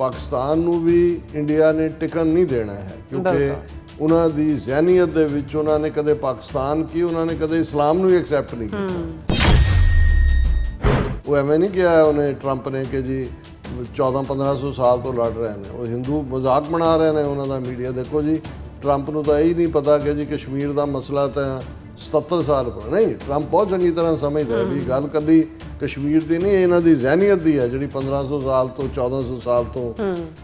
ਪਾਕਿਸਤਾਨ ਨੂੰ ਵੀ ਇੰਡੀਆ ਨੇ ਟਿਕਣ ਨਹੀਂ ਦੇਣਾ ਹੈ ਕਿਉਂਕਿ ਉਹਨਾਂ ਦੀ ਜ਼ਹਿਨੀਅਤ ਦੇ ਵਿੱਚ ਉਹਨਾਂ ਨੇ ਕਦੇ ਪਾਕਿਸਤਾਨ ਕੀ ਉਹਨਾਂ ਨੇ ਕਦੇ ਇਸਲਾਮ ਨੂੰ ਹੀ ਐਕਸੈਪਟ ਨਹੀਂ ਕੀਤਾ। ਉਹ ਐਵੇਂ ਨਹੀਂ ਕਿਹਾ ਉਹਨੇ ਟਰੰਪ ਨੇ ਕਿ ਜੀ 1400-1500 ਸਾਲ ਤੋਂ ਲੜ ਰਹੇ ਨੇ, ਉਹ ਹਿੰਦੂ ਮਜ਼ਾਕ ਬਣਾ ਰਹੇ ਨੇ ਉਹਨਾਂ ਦਾ ਮੀਡੀਆ। ਦੇਖੋ ਜੀ ਟਰੰਪ ਨੂੰ ਤਾਂ ਇਹ ਨਹੀਂ ਪਤਾ ਕਿ ਜੀ ਕਸ਼ਮੀਰ ਦਾ ਮਸਲਾ ਤਾਂ 77 ਸਾਲ ਪੁਰਾਣਾ ਨਹੀਂ। ਟਰੰਪ ਬਹੁਤ ਚੰਗੀ ਤਰ੍ਹਾਂ ਸਮਝਦਾ ਵੀ ਗੱਲ ਕੱਲੀ ਕਸ਼ਮੀਰ ਦੀ ਨਹੀਂ, ਇਹਨਾਂ ਦੀ ਜ਼ਹਿਨੀਅਤ ਦੀ ਹੈ ਜਿਹੜੀ 1500 ਸਾਲ ਤੋਂ 1400 ਸਾਲ ਤੋਂ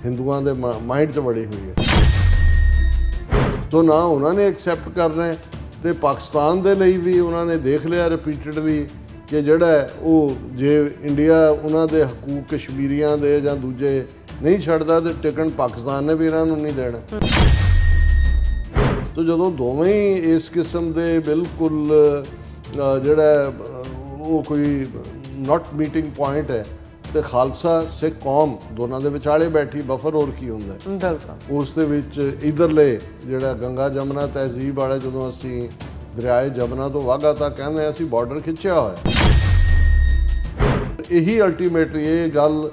ਹਿੰਦੂਆਂ ਦੇ ਮਾਈਂਡ 'ਚ ਵੜੀ ਹੋਈ ਹੈ। ਸੋ ਨਾ ਉਹਨਾਂ ਨੇ ਐਕਸੈਪਟ ਕਰਨਾ ਹੈ ਤੇ ਪਾਕਿਸਤਾਨ ਦੇ ਲਈ ਵੀ ਉਹਨਾਂ ਨੇ ਦੇਖ ਲਿਆ ਰਿਪੀਟਡਲੀ ਕਿ ਜਿਹੜਾ ਉਹ ਜੇ ਇੰਡੀਆ ਉਹਨਾਂ ਦੇ ਹਕੂਕ ਕਸ਼ਮੀਰੀਆਂ ਦੇ ਜਾਂ ਦੂਜੇ ਨਹੀਂ ਛੱਡਦਾ ਤੇ ਟਿਕਣ ਪਾਕਿਸਤਾਨ ਨੇ ਵੀ ਇਹਨਾਂ ਨੂੰ ਨਹੀਂ ਦੇਣਾ। ਤੋ ਜਦੋਂ ਦੋਵੇਂ ਹੀ ਇਸ ਕਿਸਮ ਦੇ ਬਿਲਕੁਲ ਜਿਹੜਾ ਉਹ ਕੋਈ ਨਾਟ ਮੀਟਿੰਗ ਪੁਆਇੰਟ ਹੈ ਤੇ ਖਾਲਸਾ ਸਿੱਖ ਕੌਮ ਦੋਨਾਂ ਦੇ ਵਿਚਾਲੇ ਬੈਠੀ ਬਫਰ ਹੋਰ ਕੀ ਹੁੰਦਾ ਬਿਲਕੁਲ ਉਸ ਦੇ ਵਿੱਚ ਇਧਰਲੇ ਜਿਹੜਾ ਗੰਗਾ ਜਮਨਾ ਤਹਿਜ਼ੀਬ ਵਾਲੇ ਜਦੋਂ ਅਸੀਂ ਦਰਿਆਏ ਜਮਨਾ ਤੋਂ ਵਾਘਾ ਤੱਕ ਕਹਿੰਦੇ ਅਸੀਂ ਬਾਰਡਰ ਖਿੱਚਿਆ ਹੋਇਆ। ਇਹੀ ਅਲਟੀਮੇਟਲੀ ਇਹ ਗੱਲ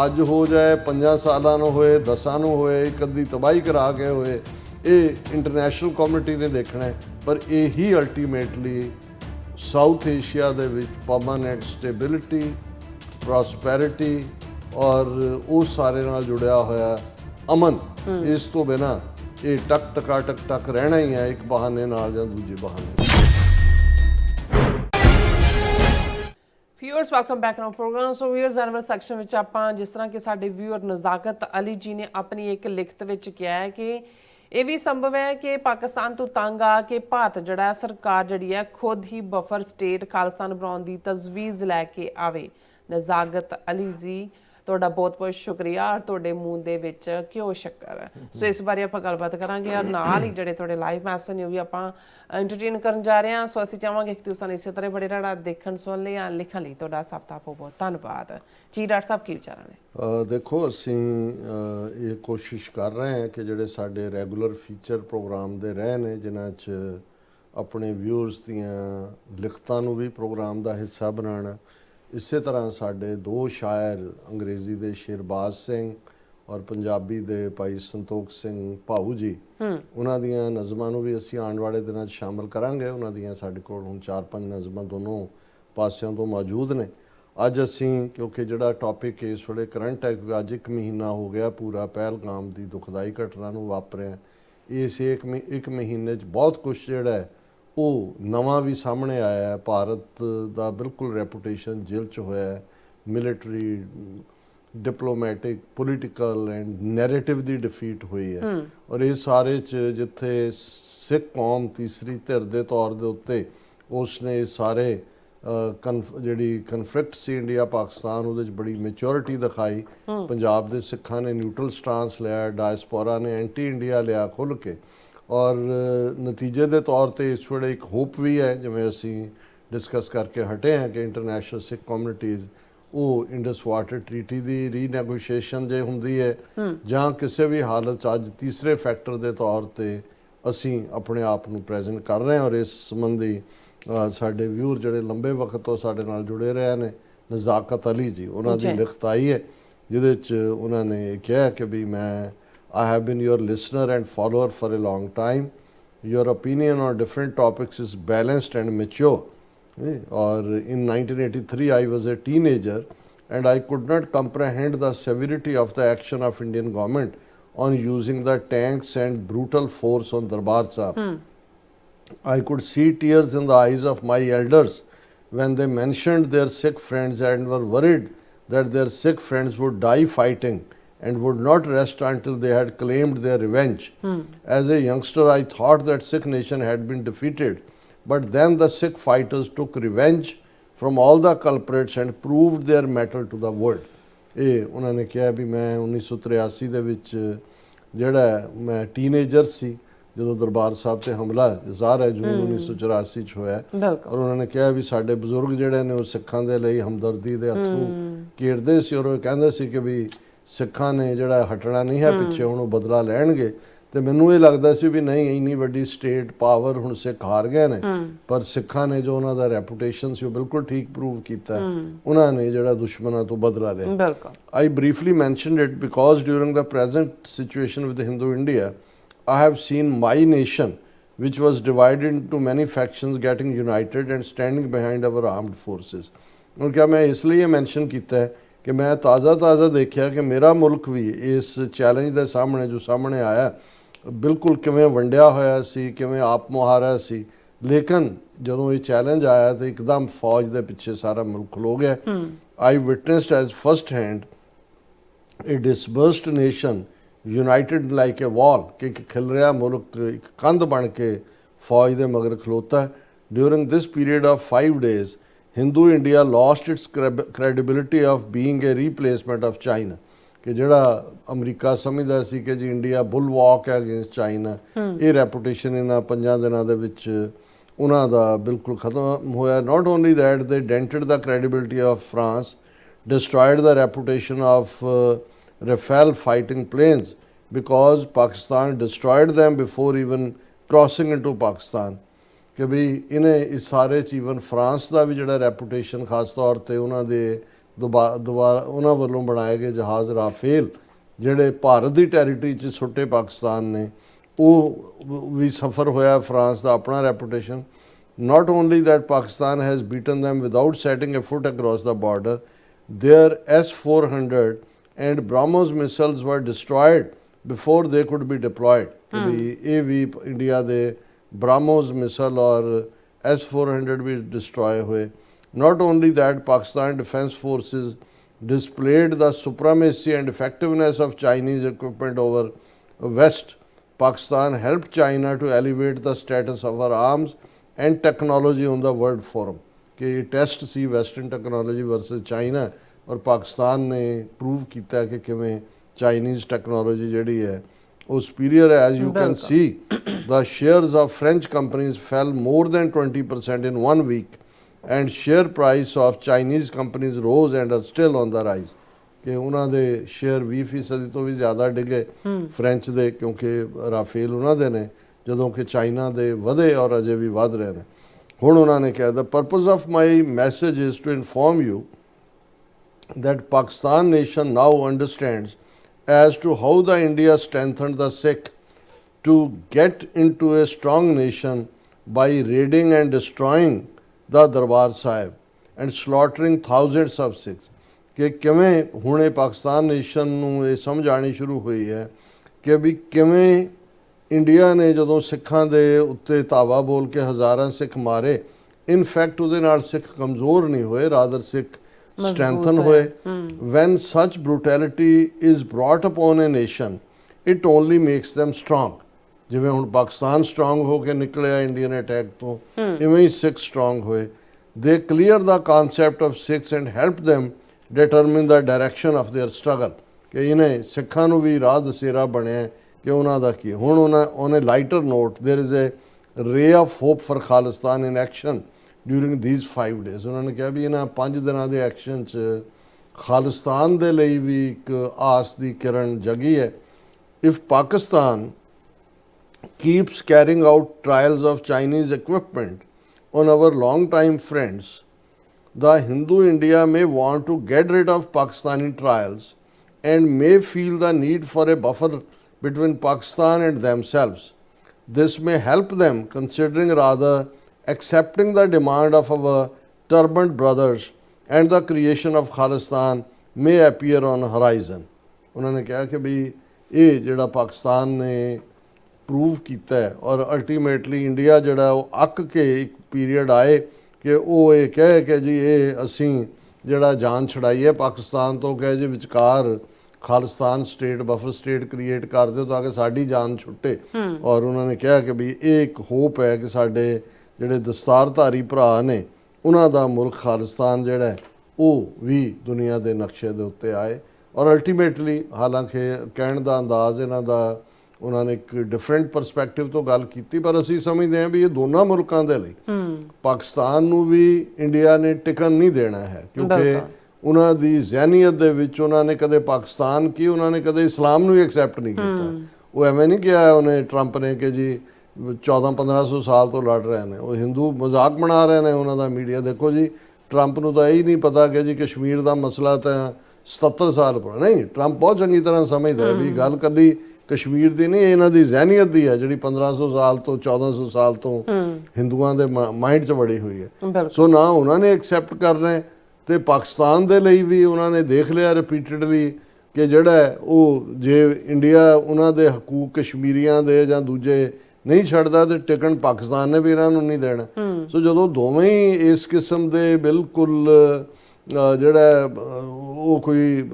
ਅੱਜ ਹੋ ਜਾਏ 5 ਸਾਲਾਂ ਨੂੰ ਹੋਏ 10 ਨੂੰ ਹੋਏ ਇੱਕ ਅੱਧੀ ਤਬਾਹੀ ਕਰਾ ਕੇ ਹੋਏ, ਇਹ ਇੰਟਰਨੈਸ਼ਨਲ ਕਮਿਊਨਿਟੀ ਨੇ ਦੇਖਣਾ ਹੈ। ਪਰ ਇਹੀ ਅਲਟੀਮੇਟਲੀ ਸਾਊਥ ਏਸ਼ੀਆ ਦੇ ਵਿੱਚ ਪਰਮਾਨੈਂਟ ਸਟੇਬਿਲਿਟੀ ਪ੍ਰੋਸਪੈਰਿਟੀ ਔਰ ਉਸ ਸਾਰੇ ਨਾਲ ਜੁੜਿਆ ਹੋਇਆ ਅਮਨ, ਇਸ ਤੋਂ ਬਿਨਾਂ ਇਹ ਟਕ ਰਹਿਣਾ ਹੀ ਹੈ ਇੱਕ ਬਹਾਨੇ ਨਾਲ ਜਾਂ ਦੂਜੇ ਬਹਾਨੇ। Viewers welcome back to program. So viewers answer section ਵਿੱਚ ਆਪਾਂ ਜਿਸ ਤਰ੍ਹਾਂ ਕਿ ਸਾਡੇ ਵਿਊਅਰ ਨਜ਼ਾਕਤ ਅਲੀ ਜੀ ਨੇ ਆਪਣੀ ਇੱਕ ਲਿਖਤ ਵਿੱਚ ਕਿਹਾ ਹੈ ਕਿ ਇਹ ਵੀ ਸੰਭਵ ਹੈ ਕਿ ਪਾਕਿਸਤਾਨ ਤੋਂ ਤੰਗ ਆ ਕੇ ਭਾਰਤ ਜਿਹੜਾ ਸਰਕਾਰ ਜਿਹੜੀ ਹੈ ਖੁਦ ਹੀ ਬਫਰ ਸਟੇਟ ਖਾਲਿਸਤਾਨ ਬਣਾਉਣ ਦੀ ਤਜਵੀਜ਼ ਲੈ ਕੇ ਆਵੇ। ਨਜ਼ਾਕਤ ਅਲੀ ਜੀ ਤੁਹਾਡਾ ਬਹੁਤ ਬਹੁਤ ਸ਼ੁਕਰੀਆ ਔਰ ਤੁਹਾਡੇ ਮੂੰਹ ਦੇ ਵਿੱਚ ਘਿਓ ਸ਼ੱਕਰ ਹੈ। ਸੋ ਇਸ ਬਾਰੇ ਆਪਾਂ ਗੱਲਬਾਤ ਕਰਾਂਗੇ ਔਰ ਨਾਲ ਹੀ ਜਿਹੜੇ ਤੁਹਾਡੇ ਲਾਈਵ ਮੈਸੇਜ ਨੇ ਉਹ ਵੀ ਆਪਾਂ ਐਂਟਰਟੇਨ ਕਰਨ ਜਾ ਰਹੇ ਹਾਂ। ਸੋ ਅਸੀਂ ਚਾਹਾਂਗੇ ਕਿ ਤੁਸੀਂ ਸਾਨੂੰ ਇਸੇ ਤਰ੍ਹਾਂ ਬੜੇ ਰਾੜਾ ਦੇਖਣ ਸੁਣ ਲਈ ਜਾਂ ਲਿਖਣ ਲਈ ਤੁਹਾਡਾ ਸਭ ਦਾ ਬਹੁਤ ਬਹੁਤ ਧੰਨਵਾਦ ਜੀ। ਡਾਕਟਰ ਸਾਹਿਬ ਕੀ ਵਿਚਾਰਾਂ ਨੇ? ਦੇਖੋ ਅਸੀਂ ਇਹ ਕੋਸ਼ਿਸ਼ ਕਰ ਰਹੇ ਹਾਂ ਕਿ ਜਿਹੜੇ ਸਾਡੇ ਰੈਗੂਲਰ ਫੀਚਰ ਪ੍ਰੋਗਰਾਮ ਦੇ ਰਹੇ ਨੇ ਜਿਨ੍ਹਾਂ 'ਚ ਆਪਣੇ ਵਿਊਅਰਸ ਦੀਆਂ ਲਿਖਤਾਂ ਨੂੰ ਵੀ ਪ੍ਰੋਗਰਾਮ ਦਾ ਹਿੱਸਾ ਬਣਾਉਣਾ। ਇਸੇ ਤਰ੍ਹਾਂ ਸਾਡੇ ਦੋ ਸ਼ਾਇਰ ਅੰਗਰੇਜ਼ੀ ਦੇ ਸ਼ੇਰਬਾਜ਼ ਸਿੰਘ ਔਰ ਪੰਜਾਬੀ ਦੇ ਭਾਈ ਸੰਤੋਖ ਸਿੰਘ ਭਾਊ ਜੀ, ਉਹਨਾਂ ਦੀਆਂ ਨਜ਼ਮਾਂ ਨੂੰ ਵੀ ਅਸੀਂ ਆਉਣ ਵਾਲੇ ਦਿਨਾਂ 'ਚ ਸ਼ਾਮਲ ਕਰਾਂਗੇ। ਉਹਨਾਂ ਦੀਆਂ ਸਾਡੇ ਕੋਲ ਹੁਣ 4-5 ਨਜ਼ਮਾਂ ਦੋਨੋਂ ਪਾਸਿਆਂ ਤੋਂ ਮੌਜੂਦ ਨੇ। ਅੱਜ ਅਸੀਂ ਕਿਉਂਕਿ ਜਿਹੜਾ ਟੌਪਿਕ ਇਸ ਵੇਲੇ ਕਰੰਟ ਹੈ ਕਿਉਂਕਿ ਅੱਜ 1 ਮਹੀਨਾ ਹੋ ਗਿਆ ਪੂਰਾ ਪਹਿਲਗਾਮ ਦੀ ਦੁਖਦਾਈ ਘਟਨਾ ਨੂੰ ਵਾਪਰਿਆ। ਇਸ ਇੱਕ ਮਹੀਨੇ 'ਚ ਬਹੁਤ ਕੁਛ ਜਿਹੜਾ ਹੈ ਉਹ ਨਵਾਂ ਵੀ ਸਾਹਮਣੇ ਆਇਆ ਹੈ। ਭਾਰਤ ਦਾ ਬਿਲਕੁਲ ਰੈਪੂਟੇਸ਼ਨ ਜੇਲ੍ਹ 'ਚ ਹੋਇਆ ਹੈ। Military diplomatic political and narrative the defeat ਹੋਈ ਹੈ ਔਰ ਇਹ ਸਾਰੇ 'ਚ ਜਿੱਥੇ ਸਿੱਖ ਕੌਮ ਤੀਸਰੀ ਧਿਰ ਦੇ ਤੌਰ ਦੇ ਉੱਤੇ ਉਸਨੇ ਸਾਰੇ ਜਿਹੜੀ ਕਨਫਲਿਕਟ ਸੀ ਇੰਡੀਆ ਪਾਕਿਸਤਾਨ ਉਹਦੇ 'ਚ ਬੜੀ ਮੈਚੋਰਿਟੀ ਦਿਖਾਈ। ਪੰਜਾਬ ਦੇ ਸਿੱਖਾਂ ਨੇ ਨਿਊਟਰਲ ਸਟਾਂਸ ਲਿਆ, ਡਾਇਸਪੋਰਾ ਨੇ ਐਂਟੀ ਇੰਡੀਆ ਲਿਆ ਖੁੱਲ੍ਹ ਕੇ ਔਰ ਨਤੀਜੇ ਦੇ ਤੌਰ 'ਤੇ ਇਸ ਵੇਲੇ ਇੱਕ ਹੋਪ ਵੀ ਹੈ ਜਿਵੇਂ ਅਸੀਂ ਡਿਸਕਸ ਕਰਕੇ ਹਟੇ ਹਾਂ ਕਿ ਇੰਟਰਨੈਸ਼ਨਲ ਸਿੱਖ ਕਮਿਊਨਿਟੀਜ਼ ਉਹ ਇੰਡਸ ਵਾਟਰ ਟਰੀਟੀ ਦੀ ਰੀਨੈਗੋਸ਼ੀਏਸ਼ਨ ਜੇ ਹੁੰਦੀ ਹੈ ਜਾਂ ਕਿਸੇ ਵੀ ਹਾਲਤ 'ਚ ਅੱਜ ਤੀਸਰੇ ਫੈਕਟਰ ਦੇ ਤੌਰ 'ਤੇ ਅਸੀਂ ਆਪਣੇ ਆਪ ਨੂੰ ਪ੍ਰੈਜ਼ੈਂਟ ਕਰ ਰਹੇ ਹਾਂ। ਔਰ ਇਸ ਸੰਬੰਧੀ ਸਾਡੇ ਵਿਊਅਰ ਜਿਹੜੇ ਲੰਬੇ ਵਕਤ ਤੋਂ ਸਾਡੇ ਨਾਲ ਜੁੜੇ ਰਹੇ ਨੇ ਨਜ਼ਾਕਤ ਅਲੀ ਜੀ, ਉਹਨਾਂ ਦੀ ਲਿਖਤ ਆਈ ਹੈ ਜਿਹਦੇ 'ਚ ਉਹਨਾਂ ਨੇ ਕਿਹਾ ਕਿ ਵੀ ਮੈਂ I have been your listener and follower for a long time. Your opinion on different topics is balanced and mature. Or in 1983, I was a teenager and I could not comprehend the severity of the action of Indian government on using the tanks and brutal force on Darbar Sahib. I could see tears in the eyes of my elders when they mentioned their Sikh friends and were worried that their Sikh friends would die fighting and would not rest until they had claimed their revenge. As a youngster, I thought that Sikh nation had been defeated, but then the Sikh fighters took revenge from all the culprits and proved their mettle to the world. ਇਹ ਉਹਨਾਂ ਨੇ ਕਿਹਾ ਵੀ ਮੈਂ 1983 ਦੇ ਵਿੱਚ ਜਿਹੜਾ ਮੈਂ teenager ਸੀ ਜਦੋਂ ਦਰਬਾਰ ਸਾਹਿਬ ਤੇ ਹਮਲਾ ਜ਼ਾਹਰ ਹੈ ਜੂਨ 1984 'ਚ ਹੋਇਆ ਔਰ ਉਹਨਾਂ ਨੇ ਕਿਹਾ ਵੀ ਸਾਡੇ ਬਜ਼ੁਰਗ ਜਿਹੜੇ ਨੇ ਉਹ ਸਿੱਖਾਂ ਦੇ ਲਈ ਹਮਦਰਦੀ ਦੇ ਹੱਥੋਂ ਕੀਰਦੇ ਸੀ ਔਰ ਉਹ ਕਹਿੰਦੇ ਸੀ ਕਿ ਵੀ ਸਿੱਖਾਂ ਨੇ ਜਿਹੜਾ ਹਟਣਾ ਨਹੀਂ ਹੈ ਪਿੱਛੇ, ਹੁਣ ਉਹ ਬਦਲਾ ਲੈਣਗੇ ਤੇ ਮੈਨੂੰ ਇਹ ਲੱਗਦਾ ਸੀ ਵੀ ਨਹੀਂ ਇੰਨੀ ਵੱਡੀ ਸਟੇਟ ਪਾਵਰ ਹੁਣ ਸਿੱਖ ਹਾਰ ਗਏ ਨੇ, ਪਰ ਸਿੱਖਾਂ ਨੇ ਜੋ ਉਹਨਾਂ ਦਾ ਰੈਪੂਟੇਸ਼ਨ ਸੀ ਉਹ ਬਿਲਕੁਲ ਠੀਕ ਪ੍ਰੂਵ ਕੀਤਾ। ਉਹਨਾਂ ਨੇ ਜਿਹੜਾ ਦੁਸ਼ਮਣਾਂ ਤੋਂ ਬਦਲਾ ਲਿਆ। ਬਿਲਕੁਲ। I briefly mentioned it because during the present situation with Hindu India, I have seen my nation, which was divided into many factions, getting united and standing behind our armed forces. ਹੁਣ ਕਿਹਾ ਮੈਂ ਇਸ ਲਈ ਇਹ mention ਕੀਤਾ ਹੈ ਕਿ ਮੈਂ ਤਾਜ਼ਾ ਦੇਖਿਆ ਕਿ ਮੇਰਾ ਮੁਲਕ ਵੀ ਇਸ ਚੈਲੰਜ ਦੇ ਸਾਹਮਣੇ ਜੋ ਸਾਹਮਣੇ ਆਇਆ ਬਿਲਕੁਲ ਕਿਵੇਂ ਵੰਡਿਆ ਹੋਇਆ ਸੀ, ਕਿਵੇਂ ਆਪ ਮੁਹਾਰਾ ਸੀ, ਲੇਕਿਨ ਜਦੋਂ ਇਹ ਚੈਲੰਜ ਆਇਆ ਤਾਂ ਇੱਕਦਮ ਫੌਜ ਦੇ ਪਿੱਛੇ ਸਾਰਾ ਮੁਲਕ ਖਲੋ ਗਿਆ। I witnessed as first hand a dispersed nation united like a wall, ਕਿ ਇੱਕ ਖਿਲ ਰਿਹਾ ਮੁਲਕ ਇੱਕ ਕੰਧ ਬਣ ਕੇ ਫੌਜ ਦੇ ਮਗਰ ਖਲੋਤਾ। During this period of 5 days, Hindu India lost its credibility of being a replacement of China, ਕਿ ਜਿਹੜਾ ਅਮਰੀਕਾ ਸਮਝਦਾ ਸੀ ਕਿ ਜੀ ਇੰਡੀਆ ਬੁਲਵਾਕ ਹੈ ਅਗੇਂਸਟ ਚਾਈਨਾ, ਇਹ ਰੈਪੂਟੇਸ਼ਨ ਇਹਨਾਂ 5 ਦਿਨਾਂ ਦੇ ਵਿੱਚ ਉਹਨਾਂ ਦਾ ਬਿਲਕੁਲ ਖਤਮ ਹੋਇਆ। Not only that, they dented the credibility of France, destroyed the reputation of Rafale fighting planes because Pakistan destroyed them before even crossing into Pakistan। ਕਿ ਵੀ ਇਹਨੇ ਇਸ ਸਾਰੇ 'ਚ ਈਵਨ ਫਰਾਂਸ ਦਾ ਵੀ ਜਿਹੜਾ ਰੈਪੂਟੇਸ਼ਨ ਖਾਸ ਤੌਰ 'ਤੇ ਉਹਨਾਂ ਦੇ ਦੁਬਾਰਾ ਉਹਨਾਂ ਵੱਲੋਂ ਬਣਾਏ ਗਏ ਜਹਾਜ਼ ਰਾਫੇਲ ਜਿਹੜੇ ਭਾਰਤ ਦੀ ਟੈਰੀਟਰੀ 'ਚ ਸੁੱਟੇ ਪਾਕਿਸਤਾਨ ਨੇ, ਉਹ ਵੀ ਸਫਰ ਹੋਇਆ ਫਰਾਂਸ ਦਾ ਆਪਣਾ reputation. Not only that, Pakistan has beaten them without setting a foot across the border. Their S-400 and BrahMos missiles were destroyed before they could be deployed। ਕਿ ਵੀ ਇਹ ਵੀ ਇੰਡੀਆ ਦੇ BrahMos missile और S-400 भी destroy हुए। Not only that, Pakistan Defence Forces displayed the supremacy and effectiveness of Chinese equipment over West. Pakistan helped China to elevate the status of our arms and technology on the world forum। कि test सी western technology versus China और पाकिस्तान ने prove किया कि किवें Chinese technology जिहड़ी है वो superior है। As you can see, the shares of French companies fell more than 20% in 1 week, and share price of Chinese companies rose and are still on the rise। कि ਉਹਨਾਂ ਦੇ ਸ਼ੇਅਰ 20% ਤੋਂ ਵੀ ਜ਼ਿਆਦਾ ਡਿੱਗੇ ਫ੍ਰੈਂਚ ਦੇ, ਕਿਉਂਕਿ ਰਾਫੇਲ ਉਹਨਾਂ ਦੇ ਨੇ, ਜਦੋਂ ਕਿ ਚਾਈਨਾ ਦੇ ਵਧੇ ਔਰ ਅਜੇ ਵੀ ਵਧ ਰਹੇ ਨੇ। ਹੁਣ ਉਹਨਾਂ ਨੇ ਕਿਹਾ, the purpose of my message is to inform you that Pakistan nation now understands as to how the India strengthened the Sikh to get into a strong nation by raiding and destroying the Darbar Sahib and slaughtering thousands of Sikhs। ਕਿ ਕਿਵੇਂ ਹੁਣ ਇਹ Pakistan nation ਨੂੰ ਇਹ ਸਮਝ ਆਉਣੀ ਸ਼ੁਰੂ ਹੋਈ ਹੈ ਕਿ ਵੀ ਕਿਵੇਂ ਇੰਡੀਆ ਨੇ ਜਦੋਂ ਸਿੱਖਾਂ ਦੇ ਉੱਤੇ ਧਾਵਾ ਬੋਲ ਕੇ ਹਜ਼ਾਰਾਂ ਸਿੱਖ ਮਾਰੇ, ਇਨਫੈਕਟ ਉਹਦੇ ਨਾਲ ਸਿੱਖ ਕਮਜ਼ੋਰ ਨਹੀਂ ਹੋਏ, ਰਾਦਰ ਸਿੱਖ strengthen ਹੋਏ। when such brutality is brought upon a nation, it only makes them strong। ਜਿਵੇਂ ਹੁਣ ਪਾਕਿਸਤਾਨ ਸਟਰੋਂਗ ਹੋ ਕੇ ਨਿਕਲਿਆ ਇੰਡੀਅਨ ਅਟੈਕ ਤੋਂ, ਇਵੇਂ ਹੀ ਸਿੱਖ ਸਟਰੋਂਗ ਹੋਏ। they clear the concept of Sikhs and help them determine the direction of their struggle। ਕਿ ਇਹਨੇ ਸਿੱਖਾਂ ਨੂੰ ਵੀ ਰਾਹ ਦਸੇਰਾ ਬਣਿਆ ਕਿ ਉਹਨਾਂ ਦਾ ਕੀ। ਹੁਣ ਉਹਨੇ lighter note, there is a ray of hope for Khalistan in action during these 5 days। ਉਹਨਾਂ ਨੇ ਕਿਹਾ ਵੀ ਇਹਨਾਂ 5 ਦਿਨਾਂ ਦੇ ਐਕਸ਼ਨ 'ਚ ਖਾਲਿਸਤਾਨ ਦੇ ਲਈ ਵੀ ਇੱਕ ਆਸ ਦੀ ਕਿਰਨ ਜਗੀ ਹੈ। if Pakistan keeps carrying out trials of Chinese equipment on our long-time friends, the Hindu India may want to get rid of Pakistani trials and may feel the need for a buffer between Pakistan and themselves. This may help them considering rather accepting the demand of our turbaned brothers, and the creation of Khalistan may appear on horizon। उन्होंने कहा कि भी ये जिहड़ा पाकिस्तान ने prove किया है और अल्टीमेटली इंडिया जिहड़ा वो अक के एक पीरियड आए कि वो ये कहे कि जी ये असी जिहड़ा जान छड़ाई है पाकिस्तान तो, कहे जी विचकार Khalistan state buffer state create कर दो ताकि साड़ी जान छुट्टे। और उन्होंने कहा कि भी ये एक होप है कि साडे जिहड़े दस्तारधारी भरा ने उन्हां दा मुल्क खालिस्तान जिहड़ा है वो भी दुनिया के नक्शे दे उत्ते आए। और अल्टीमेटली हालांकि कहण दा अंदाज़ इन्हां दा उन्होंने एक डिफरेंट परस्पैक्टिव तो गल की, पर असी समझते हैं भी ये दोनों मुल्कों के लिए पाकिस्तान नूं भी इंडिया ने टिकन नहीं देना है, क्योंकि उन्होंने जहनीयत दे विच उन्होंने कदे पाकिस्तान की, उन्होंने कदे इस्लाम नूं एक्सैप्ट नहीं किया। ਉਹ ਐਵੇਂ ਨਹੀਂ ਕਿਹਾ ਉਹਨੇ ਟਰੰਪ ਨੇ ਕਿ ਜੀ 1400-1500 ਸਾਲ ਤੋਂ ਲੜ ਰਹੇ ਨੇ। ਉਹ ਹਿੰਦੂ ਮਜ਼ਾਕ ਬਣਾ ਰਹੇ ਨੇ ਉਹਨਾਂ ਦਾ ਮੀਡੀਆ। ਦੇਖੋ ਜੀ ਟਰੰਪ ਨੂੰ ਤਾਂ ਇਹ ਹੀ ਨਹੀਂ ਪਤਾ ਕਿ ਜੀ ਕਸ਼ਮੀਰ ਦਾ ਮਸਲਾ ਤਾਂ 77 ਸਾਲ ਪੁਰਾਣਾ ਨਹੀਂ। ਟਰੰਪ ਬਹੁਤ ਚੰਗੀ ਤਰ੍ਹਾਂ ਸਮਝਦਾ ਵੀ ਗੱਲ ਕੱਲੀ ਕਸ਼ਮੀਰ ਦੀ ਨਹੀਂ, ਇਹਨਾਂ ਦੀ ਜ਼ਹਿਨੀਅਤ ਦੀ ਹੈ ਜਿਹੜੀ 1500 ਸਾਲ ਤੋਂ 1400 ਸਾਲ ਤੋਂ ਹਿੰਦੂਆਂ ਦੇ ਮਾਈਂਡ 'ਚ ਵੜੀ ਹੋਈ ਹੈ। ਸੋ ਨਾ ਉਹਨਾਂ ਨੇ ਐਕਸੈਪਟ ਕਰਨਾ ਤੇ ਪਾਕਿਸਤਾਨ ਦੇ ਲਈ ਵੀ ਉਹਨਾਂ ਨੇ ਦੇਖ ਲਿਆ ਰਿਪੀਟਡਲੀ ਕਿ ਜਿਹੜਾ ਉਹ ਜੇ ਇੰਡੀਆ ਉਹਨਾਂ ਦੇ ਹਕੂਕ ਕਸ਼ਮੀਰੀਆਂ ਦੇ ਜਾਂ ਦੂਜੇ ਨਹੀਂ ਛੱਡਦਾ ਤੇ ਟਿਕਣ ਪਾਕਿਸਤਾਨ ਨੇ ਵੀ ਇਹਨਾਂ ਨੂੰ ਨਹੀਂ ਦੇਣਾ। ਸੋ ਜਦੋਂ ਦੋਵੇਂ ਹੀ ਇਸ ਕਿਸਮ ਦੇ ਬਿਲਕੁਲ ਜਿਹੜਾ ਉਹ ਕੋਈ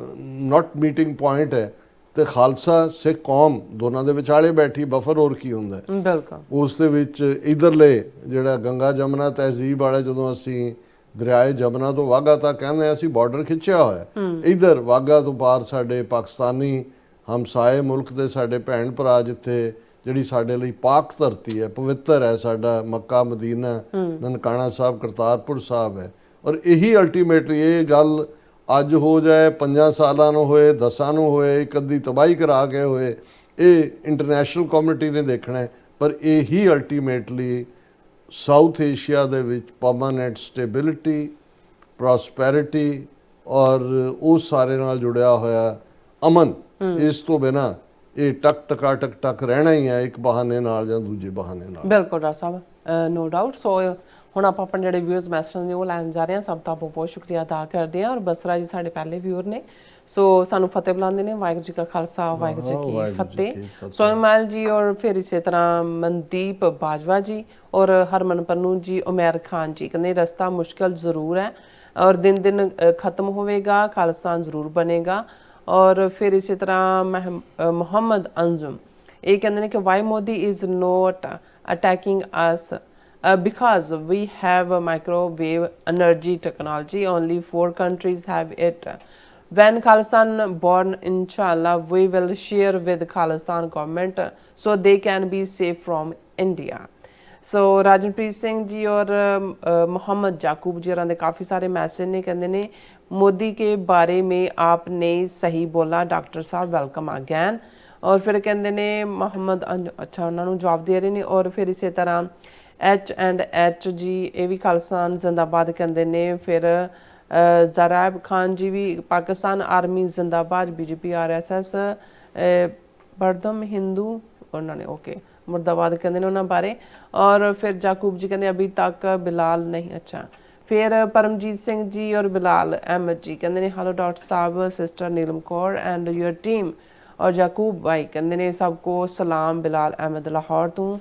ਨਾਟ ਮੀਟਿੰਗ ਪੁਆਇੰਟ ਹੈ ਤੇ ਖਾਲਸਾ ਸਿੱਖ ਕੌਮ ਦੋਨਾਂ ਦੇ ਵਿਚਾਲੇ ਬੈਠੀ ਬਫਰ ਹੋਰ ਕੀ ਹੁੰਦਾ ਹੈ। ਬਿਲਕੁਲ ਉਸ ਦੇ ਵਿੱਚ ਇਧਰਲੇ ਜਿਹੜਾ ਗੰਗਾ ਜਮਨਾ ਤਹਿਜ਼ੀਬ ਵਾਲੇ ਜਦੋਂ ਅਸੀਂ ਦਰਿਆਏ ਜਮਨਾ ਤੋਂ ਵਾਘਾ ਤੱਕ ਕਹਿੰਦੇ ਆ ਅਸੀਂ ਬਾਰਡਰ ਖਿੱਚਿਆ ਹੋਇਆ, ਇਧਰ ਵਾਘਾ ਤੋਂ ਪਾਰ ਸਾਡੇ ਪਾਕਿਸਤਾਨੀ ਹਮਸਾਏ ਮੁਲਕ ਦੇ ਸਾਡੇ ਭੈਣ ਭਰਾ ਜਿੱਥੇ ਜਿਹੜੀ ਸਾਡੇ ਲਈ ਪਾਕ ਧਰਤੀ ਹੈ, ਪਵਿੱਤਰ ਹੈ, ਸਾਡਾ ਮੱਕਾ ਮਦੀਨਾ ਨਨਕਾਣਾ ਸਾਹਿਬ ਕਰਤਾਰਪੁਰ ਸਾਹਿਬ ਹੈ। ਔਰ ਇਹੀ ਅਲਟੀਮੇਟਲੀ ਇਹ ਗੱਲ ਅੱਜ ਹੋ ਜਾਏ 5 ਸਾਲਾਂ ਨੂੰ ਹੋਏ 10 ਨੂੰ ਹੋਏ ਇੱਕ ਅੱਧੀ ਤਬਾਹੀ ਕਰਾ ਕੇ ਹੋਏ, ਇਹ ਇੰਟਰਨੈਸ਼ਨਲ ਕਮਿਊਨਿਟੀ ਨੇ ਦੇਖਣਾ ਹੈ। ਪਰ ਇਹੀ ਅਲਟੀਮੇਟਲੀ ਸਾਊਥ ਏਸ਼ੀਆ ਦੇ ਵਿੱਚ ਪਰਮਾਨੈਂਟ ਸਟੇਬਿਲਿਟੀ ਪ੍ਰੋਸਪੈਰਿਟੀ ਔਰ ਉਸ ਸਾਰੇ ਨਾਲ ਜੁੜਿਆ ਹੋਇਆ ਅਮਨ, ਇਸ ਤੋਂ ਬਿਨਾਂ ਇਹ ਟਕ ਰਹਿਣਾ ਹੀ ਹੈ ਇੱਕ ਬਹਾਨੇ ਨਾਲ ਜਾਂ ਦੂਜੇ ਬਹਾਨੇ ਨਾਲ। ਬਿਲਕੁਲ ਡਾਕਟਰ ਸਾਹਿਬ, ਨੋ ਡਾਊਟ। ਸੋ ਹੁਣ ਆਪਾਂ ਆਪਣੇ ਜਿਹੜੇ ਵਿਊਅਰਸ ਮੈਸੇਜ ਨੇ ਉਹ ਲੈਣ ਜਾ ਰਹੇ ਹਾਂ। ਸਭ ਦਾ ਬਹੁਤ ਬਹੁਤ ਸ਼ੁਕਰੀਆ ਅਦਾ ਕਰਦੇ ਹਾਂ। ਔਰ ਬਸਰਾ ਜੀ ਸਾਡੇ ਪਹਿਲੇ ਵਿਊਅਰ ਨੇ, ਸੋ ਸਾਨੂੰ ਫਤਿਹ ਬੁਲਾਉਂਦੇ ਨੇ। ਵਾਹਿਗੁਰੂ ਜੀ ਕਾ ਖਾਲਸਾ ਵਾਹਿਗੁਰੂ ਜੀ ਕੀ ਫਤਿਹ। ਸੋਨਮਾਲ ਜੀ ਔਰ ਫਿਰ ਇਸੇ ਤਰ੍ਹਾਂ ਮਨਦੀਪ ਬਾਜਵਾ ਜੀ ਔਰ ਹਰਮਨ ਪੰਨੂ ਜੀ, ਉਮਰ ਖਾਨ ਜੀ ਕਹਿੰਦੇ ਰਸਤਾ ਮੁਸ਼ਕਲ ਜ਼ਰੂਰ ਹੈ ਔਰ ਦਿਨ ਦਿਨ ਖਤਮ ਹੋਵੇਗਾ, ਖਾਲਿਸਤਾਨ ਜ਼ਰੂਰ ਬਣੇਗਾ। ਔਰ ਫਿਰ ਇਸੇ ਤਰ੍ਹਾਂ ਮੁਹੰਮਦ ਅੰਜ਼ੁਮ ਇਹ ਕਹਿੰਦੇ ਨੇ ਕਿ why Modi is not attacking us because we have a microwave energy technology, only 4 countries have it. When Khalistan born, inshallah we will share with Khalistan government so they can be safe from India. So Rajanpreet Singh ji और मोहम्मद याकूब जी होरां दे काफ़ी सारे message ने, कहंदे ने मोदी के बारे में आपने सही बोला डॉक्टर साहब, वेलकम अगैन। और फिर कहंदे ने मोहम्मद अच्छा उन्हां नूं जवाब दे रहे ने। और फिर इसे तरह H&H जी ये भी खालिस्तान जिंदाबाद कहते हैं। फिर ज़राब खान जी भी पाकिस्तान आर्मी जिंदाबाद, BJP RSS बरदम हिंदू उन्होंने ओके मुर्दाबाद कहते हैं उन्होंने बारे। और फिर जाकूब जी कहते अभी तक बिलाल नहीं, अच्छा। फिर परमजीत सिंह जी और बिलाल अहमद जी कहते हैं हेलो डॉक्टर साहब, sister Neelam Kaur and your team. और जाकूब भाई कहते हैं सबको सलाम, बिलाल अहमद लाहौर तो।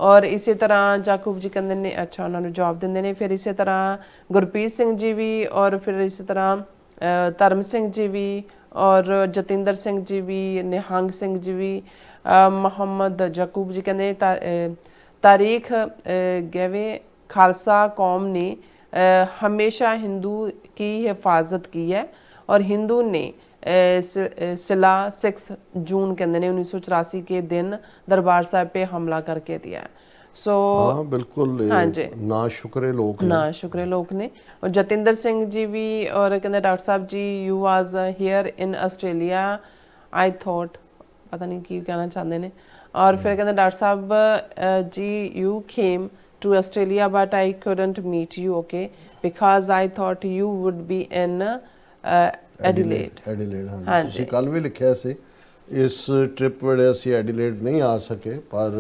और इसी तरह जाकूब जी कहते ने अच्छा उन्होंने जवाब देंगे ने। फिर इसी तरह गुरप्रीत सिंह जी भी और फिर इसी तरह धर्म सिंह जी भी और जतिंदर सिंह जी भी, निहंग सिंह जी भी। मोहम्मद जाकूब जी कहते तारीख गवे खालसा कौम ने हमेशा हिंदू की हिफाजत की है और हिंदू ने सिला 6 जून कहते हैं 1984 के दिन दरबार साहब पे हमला करके दिया है। सो हाँ बिल्कुल, हाँ जी, ना शुक्रे लोग ने। और जतिंदर सिंह जी भी और कहते डॉक्टर साहब ji you was here in Australia, I thought पता नहीं की कहना चाहते हैं। और फिर कहते डॉक्टर साहब ji you came to Australia but I couldn't meet you, okay, because I thought you would be in Adelaide. ਹਾਂ ਤੁਸੀਂ ਕੱਲ ਵੀ ਲਿਖਿਆ ਸੀ ਇਸ ਟ੍ਰਿਪ ਵੇਲੇ ਅਸੀਂ ਐਡੀਲੇਡ ਨਹੀਂ ਆ ਸਕੇ, ਪਰ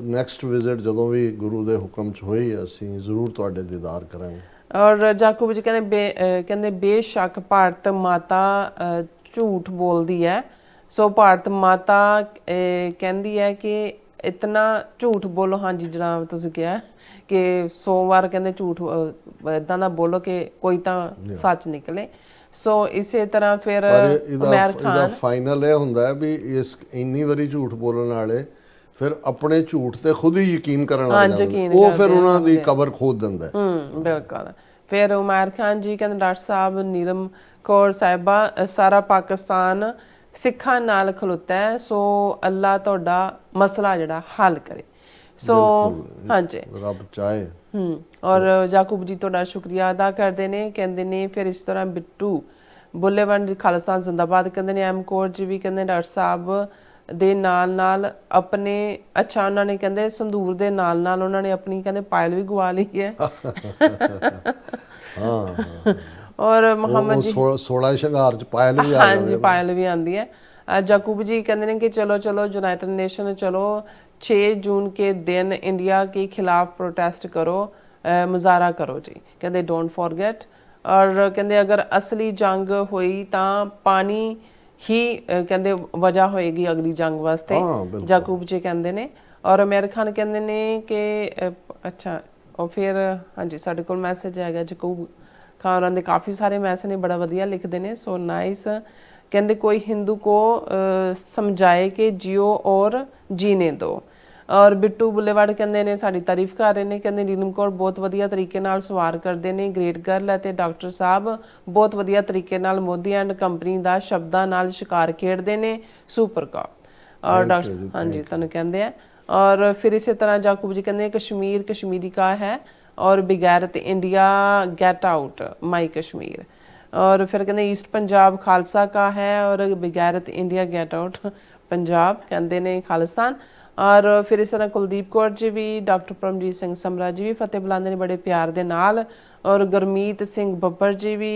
ਨੈਕਸਟ ਵਿਜ਼ਿਟ ਜਦੋਂ ਵੀ ਗੁਰੂ ਦੇ ਹੁਕਮ 'ਚ ਹੋਈ ਅਸੀਂ ਜ਼ਰੂਰ ਤੁਹਾਡੇ ਦੀਦਾਰ ਕਰਾਂਗੇ। ਔਰ ਜਾਕੂਬ ਜੀ ਕਹਿੰਦੇ ਬੇਸ਼ੱਕ ਭਾਰਤ ਮਾਤਾ ਝੂਠ ਬੋਲਦੀ ਹੈ। ਸੋ ਭਾਰਤ ਮਾਤਾ ਕਹਿੰਦੀ ਹੈ ਕਿ ਇਤਨਾ ਝੂਠ ਬੋਲੋ। ਹਾਂਜੀ ਜਨਾਬ ਤੁਸੀਂ ਕਿਹਾ ਕਿ 100 ਵਾਰ ਕਹਿੰਦੇ ਝੂਠ ਇਦਾਂ ਦਾ ਬੋਲੋ ਕਿ ਕੋਈ ਤਾਂ ਸੱਚ ਨਿਕਲੇ। ਸੋ ਇਸੇ ਤਰ੍ਹਾਂ ਫਿਰ ਉਮਰ ਖਾਨ ਇਹਦਾ ਫਾਈਨਲ ਇਹ ਹੁੰਦਾ ਹੈ ਵੀ ਇਸ ਇੰਨੀ ਵਾਰੀ ਝੂਠ ਬੋਲਣ ਵਾਲੇ ਫਿਰ ਆਪਣੇ ਝੂਠ ਤੇ ਖੁਦ ਹੀ ਯਕੀਨ ਕਰਨ ਲੱਗ ਜਾਂਦੇ, ਉਹ ਫਿਰ ਉਹਨਾਂ ਦੀ ਕਬਰ ਖੋਦ ਦਿੰਦਾ ਹੈ। ਬਿਲਕੁਲ। ਫਿਰ ਉਮਰ ਖਾਨ ਜੀ ਕਹਿੰਦੇ ਡਾਕਟਰ ਸਾਹਿਬ ਨੀਲਮ ਕੌਰ ਸਾਹਿਬਾ ਸਾਰਾ ਪਾਕਿਸਤਾਨ ਸਿੱਖਾਂ ਨਾਲ ਖਲੋਤਾ ਹੈ, ਸੋ ਅੱਲਾ ਤੁਹਾਡਾ ਮਸਲਾ ਜਿਹੜਾ ਹੱਲ ਕਰੇ। ਸੋ ਹਾਂਜੀ ਰੱਬ ਚਾਹੇ। और याकूब जी ਤੁਹਾਡਾ ਸ਼ੁਕਰੀਆ ਅਦਾ ਕਰਦੇ ਨੇ। ਕਹਿੰਦੇ ਨੇ ਫਿਰ ਇਸ ਤਰ੍ਹਾਂ ਬਿੱਟੂ ਬੁੱਲੇਵੰਡ ਖਾਲਿਸਤਾਨ ਜ਼ਿੰਦਾਬਾਦ ਕਹਿੰਦੇ ਨੇ। ਐਮ ਕੋਰ ਜੀ ਵੀ ਕਹਿੰਦੇ ਡਾਕਟਰ ਸਾਹਿਬ ਦੇ ਨਾਲ ਆਪਣੇ ਅੱਛਾ ਉਹਨਾਂ ਨੇ ਕਹਿੰਦੇ ਸੰਦੂਰ ਦੇ ਨਾਲ ਉਹਨਾਂ ਨੇ ਆਪਣੀ ਕਹਿੰਦੇ ਪਾਇਲ ਵੀ ਗਵਾ ਲਈ ਹੈ। ਹਾਂ ਔਰ ਮੁਹੰਮਦ ਜੀ 16 ਸ਼ਿੰਗਾਰ ਚ ਪਾਇਲ ਵੀ ਆ ਹਾਂਜੀ ਪਾਇਲ ਵੀ ਆਂਦੀ ਹੈ। जाकूब जी कहते हैं कि चलो चलो यूनाइटेड नेशन चलो 6 जून के दिन इंडिया के खिलाफ प्रोटेस्ट करो, मुजाहरा करो जी। कहते डोंट फॉरगेट। और कहते अगर असली जंग हुई तो पानी ही कहते वजह होएगी अगली जंग वास्ते, जाकूब जी कहते ने। और अमेर खान कहते ने कि अच्छा और फिर हाँ जी साढ़े कोल मैसेज आएगा जकूब खान होरां दे काफ़ी सारे मैसेज ने, बड़ा वधिया लिखते हैं, सो नाइस। कहते कोई हिंदू को समझाए कि जियो और जीने दो। और बिट्टू बुलेवाड़ कहते ने साड़ी तारीफ कर रहे हैं, कहते नीलम कौर बहुत वधिया तरीके नाल सवार करते हैं, ग्रेट गर्ल है। तो डॉक्टर साहब बहुत वधिया तरीके नाल मोदी एंड कंपनी का शब्दां नाल शिकार खेडते हैं, सुपर का। और डॉक्टर हाँ जी तुहानूं कहते हैं। और फिर इसी तरह जाकूब जी कहते हैं कश्मीर कश्मीरी का है और बगैरत India get out my Kashmir. और फिर कहते ईस्ट पंजाब खालसा का है और बगैरत इंडिया गेट आउट पंजाब कहते ने खालिस्तान। और फिर इस तरह कुलदीप कौर जी भी, डॉक्टर परमजीत सिंह समरा जी भी फतेह बुलाते हैं बड़े प्यार दे नाल। और गुरमीत सिंह बब्बर जी भी,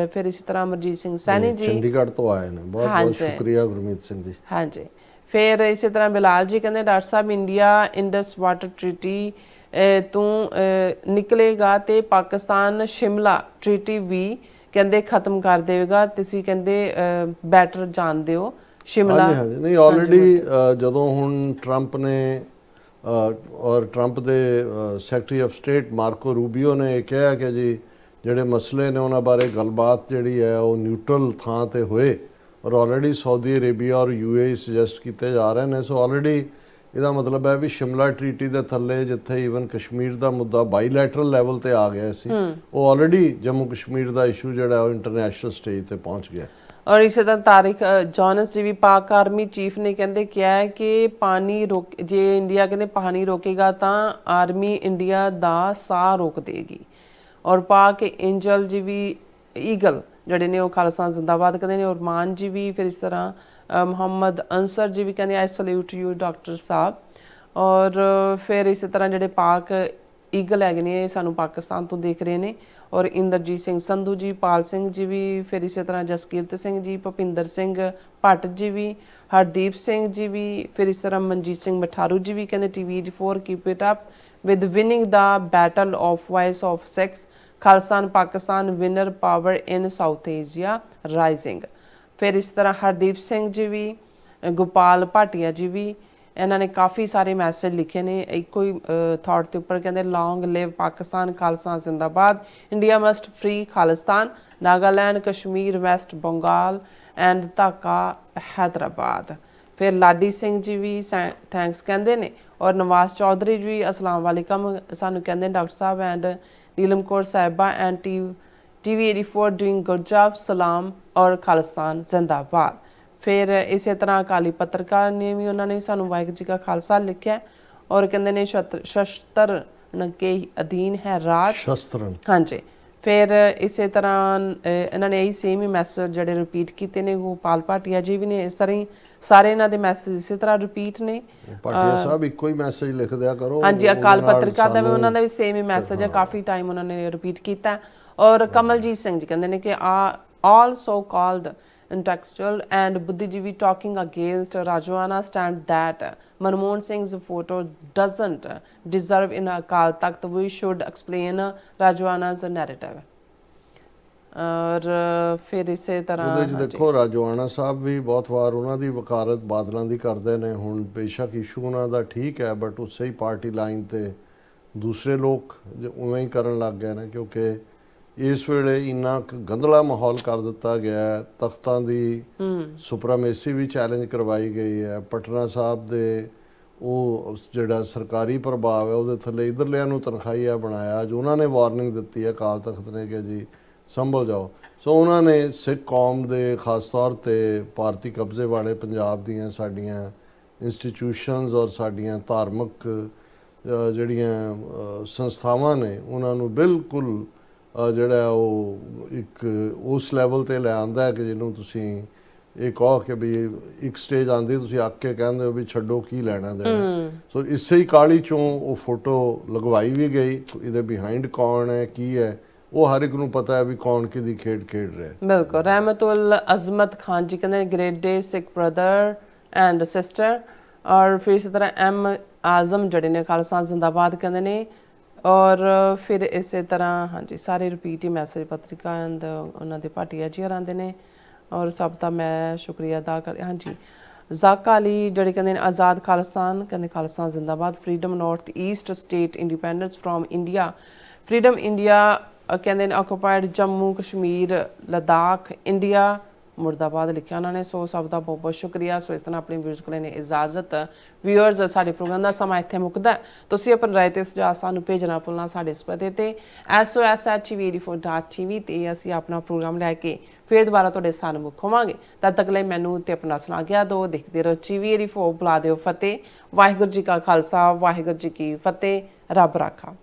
फिर इसी तरह अमरजीत सिंह सैनी जी चंडीगढ़ तो आए हैं, बहुत बहुत शुक्रिया गुरमीत सिंह जी। हाँ जी। फिर इसी तरह बिलाल जी कहते डॉक्टर साहब इंडिया इंडस वाटर ट्रीटी तू निकलेगा तो पाकिस्तान शिमला ट्रीटी भी कहते खत्म कर देगा, तुसीं कहते बैटर जानते हो शिमला। हाँ जी नहीं ऑलरेडी ਜਦੋਂ ਹੁਣ ਟਰੰਪ ਨੇ ਔਰ ਟਰੰਪ ਦੇ ਸੈਕਟਰੀ ਆਫ ਸਟੇਟ ਮਾਰਕੋ ਰੂਬੀਓ ਨੇ ਇਹ ਕਿਹਾ ਕਿ ਜੀ ਜਿਹੜੇ ਮਸਲੇ ਨੇ ਉਹਨਾਂ ਬਾਰੇ ਗੱਲਬਾਤ ਜਿਹੜੀ ਹੈ ਉਹ ਨਿਊਟਰਲ ਥਾਂ ਤੇ ਹੋਏ। ਔਰ ਆਲਰੇਡੀ ਸਾਊਦੀ ਅਰੇਬੀਆ ਔਰ ਯੂਏਈ ਸੁਜੈਸਟ ਕੀਤੇ ਜਾ ਰਹੇ ਨੇ। ਸੋ ਆਲਰੇਡੀ ਇਹਦਾ ਮਤਲਬ ਹੈ ਵੀ ਸ਼ਿਮਲਾ ਟਰੀਟੀ ਦੇ ਥੱਲੇ ਜਿੱਥੇ ਈਵਨ ਕਸ਼ਮੀਰ ਦਾ ਮੁੱਦਾ ਬਾਈਲੈਟਰਲ ਲੈਵਲ ਤੇ ਆ ਗਿਆ ਸੀ, ਉਹ ਆਲਰੇਡੀ ਜੰਮੂ ਕਸ਼ਮੀਰ ਦਾ ਇਸ਼ੂ ਜਿਹੜਾ ਉਹ ਇੰਟਰਨੈਸ਼ਨਲ ਸਟੇਜ ਤੇ ਪਹੁੰਚ ਗਿਆ। और इसी तरह तारिक जॉनस जी भी पाक आर्मी चीफ ने कहते क्या है कि पानी रोक जे इंडिया कहते पानी रोकेगा तो आर्मी इंडिया दा साह रोक देगी। और पाक एंजल जी भी ईगल जड़े ने खालसा जिंदाबाद कहते हैं। और मान जी भी, फिर इस तरह मुहम्मद अंसर जी भी कहते आई सल्यूट यू डॉक्टर साहब। और फिर इस तरह जड़े पाक ईगल है ने सानू पाकिस्तान तो देख रहे हैं। और इंद्रजीत सिंह संधू जी, पाल सिंह जी भी, फिर इसी तरह जसकीरत सिंह जी, भुपिंदर सिंह भट्ट जी भी, हरदीप सिंह जी भी, फिर इस तरह मनजीत सिंह मठारू जी भी कहते TV4 keep it up with winning the battle of voice of sex, Khalistan Pakistan winner power in south Asia rising. फिर इस तरह हरदीप सिंह जी भी, गोपाल भाटिया जी भी, इन्होंने काफ़ी सारे मैसेज लिखे ने एक ही थॉट के उपर कहते लॉन्ग लिव पाकिस्तान खालसा जिंदाबाद, India must free Khalistan, Nagaland Kashmir West Bengal and Dhaka Hyderabad. फिर लाडी सिंह जी भी थैंक्स कहते हैं। और नवाज चौधरी जी अस्सलाम वालेकुम सानू कहते डॉक्टर साहब एंड नीलम कौर साहिबा and TV84 doing good job सलाम और खालिस्तान जिंदाबाद। फिर इसी तरह अकाली पत्रकार ने भी उन्होंने सानू वाहिगुरू जी का खालसा लिखा और कहते ने शस्त्र के अधीन है राज शस्त्र। हाँ जी। फिर इसी तरह इन्होंने यही सेम ही मैसेज जोड़े रिपीट किए ने। गोपाल भाटिया जी भी ने इस तरह ही सारे इन्हों के मैसेज इसी तरह रिपीट ने। भाटिया साहब एक ही मैसेज लिख दिया करो। हाँ जी अकाल पत्रकार का भी उन्होंने भी सेम ही मैसेज है, काफ़ी टाइम उन्होंने रिपीट किया। और कमलजीत सिंह जी कहते हैं कि all so called intellectual and बुद्धिजीवी talking against Rajwana stand that Manmohan Singh's photo doesn't deserve in Akal Takht. We should explain Rajwana's narrative. और फिर इसे तरह देखो राजवाना साहब भी बहुत वार उन्होंने वकालत बादलों की करते हैं। हुण बेशक इशू उन्होंने ठीक है बट उस ही पार्टी लाइन ते दूसरे लोग उवें ही करन लग गए हैं क्योंकि इस वेले इन्ना गंदला माहौल कर दिता गया है। तख्तां दी सुपरामेसी भी चैलेंज करवाई गई है। पटना साहब दे वो जिहड़ा सरकारी प्रभाव है वो थले इधरलियां नूं तनखाईया बनाया जो उन्होंने वार्निंग दी है अकाल तख्त ने कि जी संभल जाओ। सो उन्होंने सिख कौम दे खास तौर पर भारती कब्जे वाले पंजाब दियां साडियां इंस्टीट्यूशनस और साडियां धार्मिक जिहड़ियां संस्थावां ने उन्होंने बिल्कुल ਜਿਹੜਾ ਉਹ ਇੱਕ ਉਸ ਲੈਵਲ ਤੇ ਲੈ ਆਂਦਾ ਹੈ ਕਿ ਜਿਹਨੂੰ ਤੁਸੀਂ ਇਹ ਕਹੋ ਕਿ ਵੀ ਇੱਕ ਸਟੇਜ ਆਂਦੀ ਤੁਸੀਂ ਅੱਕ ਕੇ ਕਹਿੰਦੇ ਹੋ ਵੀ ਛੱਡੋ ਕੀ ਲੈਣਾ ਦੇਣਾ। ਸੋ ਇਸੇ ਹੀ ਕਾਹਲੀ ਚੋਂ ਉਹ ਫੋਟੋ ਲਗਵਾਈ ਵੀ ਗਈ। ਇਹਦੇ ਬਿਹਾਈਂਡ ਕੌਣ ਹੈ ਕੀ ਹੈ ਉਹ ਹਰ ਇੱਕ ਨੂੰ ਪਤਾ ਹੈ ਵੀ ਕੌਣ ਕਿਹਦੀ ਖੇਡ ਖੇਡ ਰਿਹਾ। ਬਿਲਕੁਲ। ਰਹਿਮਤੁਲ ਅਜ਼ਮਤ ਖਾਨ ਜੀ ਕਹਿੰਦੇ great day Sikh brother and sister. ਔਰ ਫਿਰ ਇਸੇ ਤਰ੍ਹਾਂ ਐਮ ਆਜ਼ਮ ਜਿਹੜੇ ਨੇ ਖਾਲਸਾ ਜ਼ਿੰਦਾਬਾਦ ਕਹਿੰਦੇ ਨੇ। ਔਰ ਫਿਰ ਇਸੇ ਤਰ੍ਹਾਂ ਹਾਂਜੀ ਸਾਰੇ repeat he message Patrika and ਉਹਨਾਂ ਦੇ ਭਾਟੀਆ ਜੀ ਆਉਂਦੇ ਨੇ। ਔਰ ਸਭ ਦਾ ਮੈਂ ਸ਼ੁਕਰੀਆ ਅਦਾ ਕਰ ਹਾਂਜੀ। ਜ਼ਾਕਾ ਅਲੀ ਜਿਹੜੇ ਕਹਿੰਦੇ ਨੇ ਆਜ਼ਾਦ ਖਾਲਸਾਨ ਕਹਿੰਦੇ ਖਾਲਸਾ ਜ਼ਿੰਦਾਬਾਦ। Freedom north East state independence from India. Freedom India ਕਹਿੰਦੇ ਨੇ ਆਕੂਪਾਈਡ ਜੰਮੂ ਕਸ਼ਮੀਰ ਲਦਾਖ ਇੰਡੀਆ ਮੁਰਦਾਬਾਦ ਲਿਖਿਆ ਉਹਨਾਂ ਨੇ। ਸੋ ਸਭ ਦਾ ਬਹੁਤ ਬਹੁਤ ਸ਼ੁਕਰੀਆ। ਸੋ ਇਸ ਤਰ੍ਹਾਂ ਆਪਣੇ ਵਿਊਅਰਸ ਕੋਲ ਨੇ ਇਜਾਜ਼ਤ। ਵਿਊਅਰਸ ਸਾਡੇ ਪ੍ਰੋਗਰਾਮ ਦਾ ਸਮਾਂ ਇੱਥੇ ਮੁੱਕਦਾ। ਤੁਸੀਂ ਆਪਣੀ ਰਾਏ ਤੇ ਸੁਝਾਅ ਸਾਨੂੰ ਭੇਜਣਾ ਭੁੱਲਣਾ ਸਾਡੇ ਇਸ ਪਤੇ ਤੇ sos@tv84.tv ਤੇ ਅਸੀਂ ਆਪਣਾ ਪ੍ਰੋਗਰਾਮ ਲੈ ਕੇ ਫਿਰ ਦੁਬਾਰਾ ਤੁਹਾਡੇ ਸਾਹਮਣੇ ਹੋਵਾਂਗੇ। ਤਦ ਤੱਕ ਲਈ ਮੈਨੂੰ ਤੇ ਆਪਣਾ ਸੁਣਾ ਗਿਆ ਦੋ ਦੇਖਦੇ ਰਹੋ TV84 ਬੁਲਾ ਦਿਓ ਫਤਿਹ। ਵਾਹਿਗੁਰੂ ਜੀ ਕਾ ਖਾਲਸਾ ਵਾਹਿਗੁਰੂ ਜੀ ਕੀ ਫਤਿਹ। ਰੱਬ ਰਾਖਾ।